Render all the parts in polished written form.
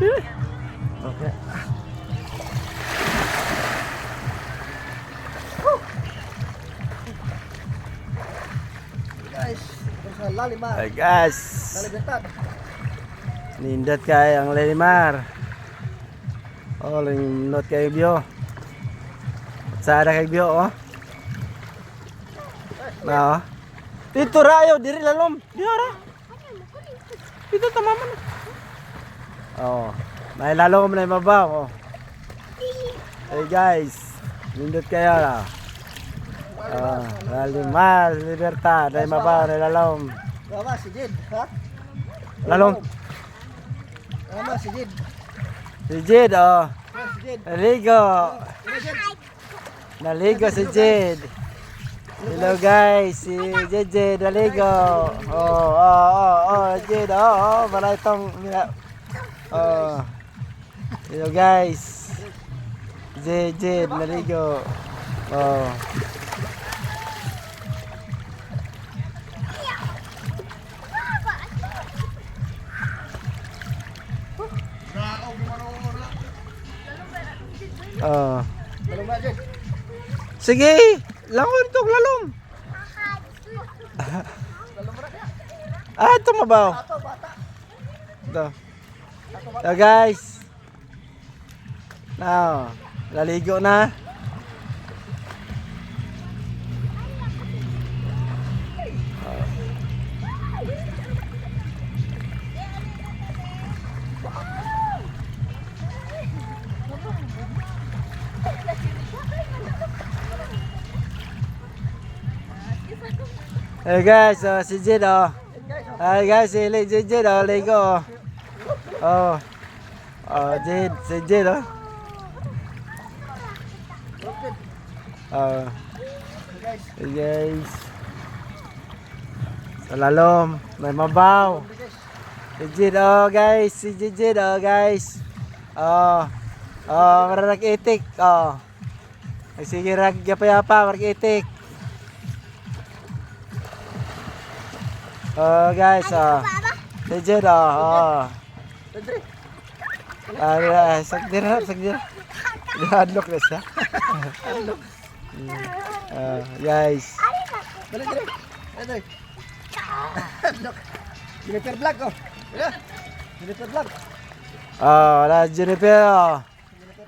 Okay. Guys, sa Lalimar. Ay guys. Nalibetad. Nindot kay ang Lalimar. Oh, nindot kay Bio. Sada kay Bio oh. Na oh. Dito rayo diri lalom. Dito ra. Dito tamaman. Oh. May lalom na mabaw oh. Hey guys, nindot kayo na. Lalimar, Libertad, ay mabaw na lalom. Baba si Jid, ha? Lalom. Baba si Jid. Si Jid oh. Si Jid. Naligo. Naligo si Jid. Hello guys, si JJ naligo. Jid, wala itong hello guys. JJ naligo. Lalong ba, Jid? Sige, langon tong lalom. Lalong ba na? Ito mabaw. Ato, bata. Ito. So guys. Now, laligo na. Hey guys, si Jid oh. Hi guys, si Jid oh, ligo oh. Jid, si Jid oh. Hey guys. Sa lalom, may mabaw. Si Jid oh guys, si Jid oh guys. Marag itik oh. Sige rag yapa-yapa, marag itik. Guys, legit sagdira. Unlock na siya. Guys. Dali. Unlock. Jennifer Vlog, oh. Jennifer Vlog. Wala Jennifer.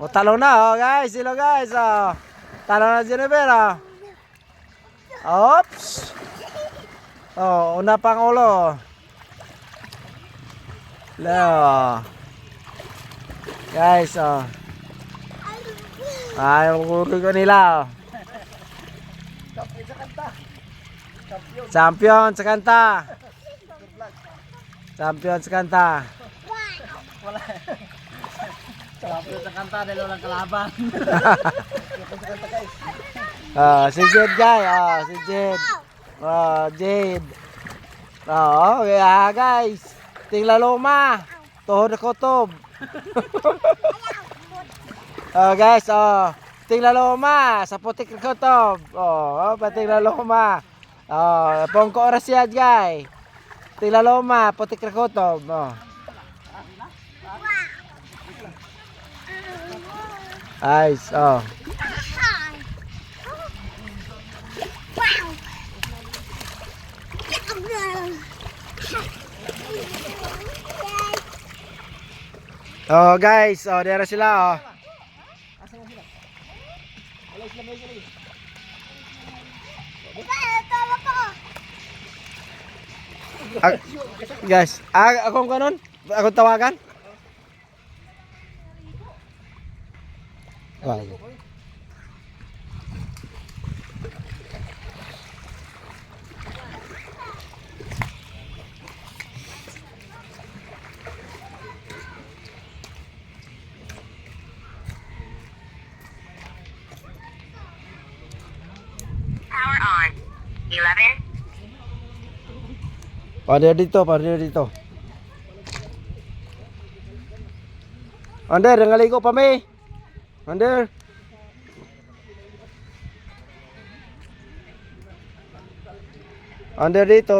Talo na, guys. Hello, guys. Talo na Jennifer, Oops. Una pang ulo. Guys, yung kuri ko nila. Champion sa kanta. Champion sa kanta. Wala. Champion sa kanta dahil walang kalaban. Si Jed guys, si Jed. Jade. Guys. Tingla luma. Tuhod na kutob. Guys, tingla luma sa putik na kutob. Tingla luma. Pongko oras yan, guys. Tingla luma, putik na kutob. Guys, guys, dera sila Asa na sila? Wala sila may sila. Guys, akong kanon? Akong tawagan? Power on. 11. Pada dito. Ander, ngaligo pa may. Ander. Ander dito.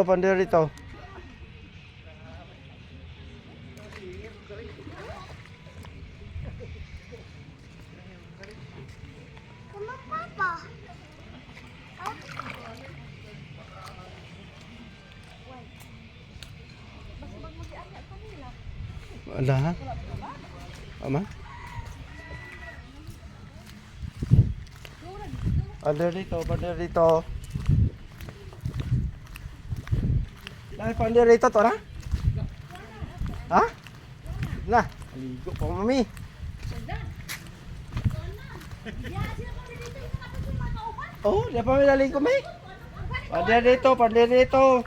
Wala. Ama? Under dito, under dito. Dahil pa under dito to na? Ha? Na, aligo pa mami. Oh, di pa may naligo may. Under dito, under dito.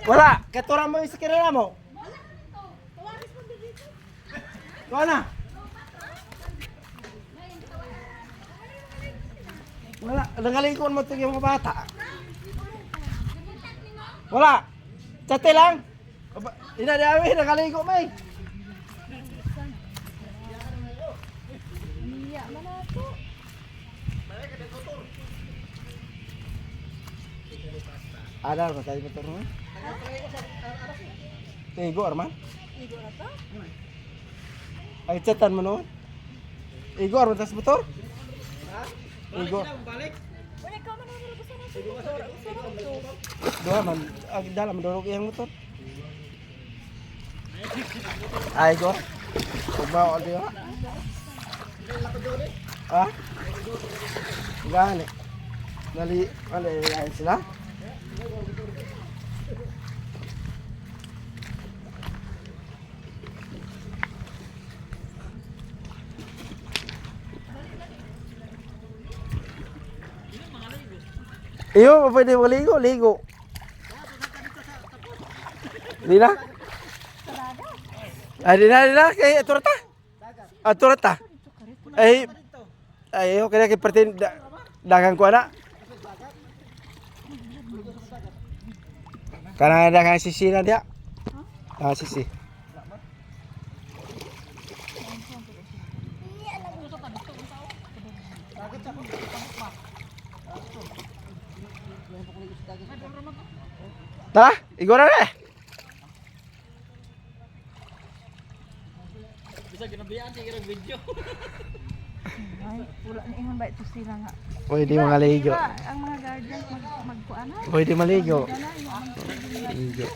Wala, katura mo yung sakirala mo. Wala. Wala, nangalikon mo ito yung mga bata. Wala. Tsate lang. Inadawi, nangaliko may. Ada ba tayo motor mo? Igo Arman? Igo na to? Ay chatan mo noon? Igo Arman tas motor? Ha? Igo. Balik. Wala ka man mo gusto na motor. Doa man ag dalam dorog iyang motor. Ay go. Kubaw di ha? Ha? Gani. Dali, ay sila. Iyo, pwede mo ligo, ligo. Di na? Di na, kay aturata. Aturata. Ay, okay na kay pertin dagang ko na. Karena dagang sisi na dia. Ah, sisi. Tara, igor na eh. Bisa ginabihan siya ng video. Ay, wala na ingon ba ito sila nga. Pwede maligo. Diba, ang mga guardians magkuanan. Pwede maligo. Ligo.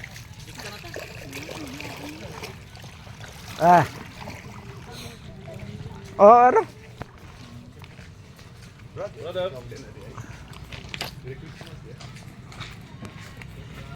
Ah. Oh, ano?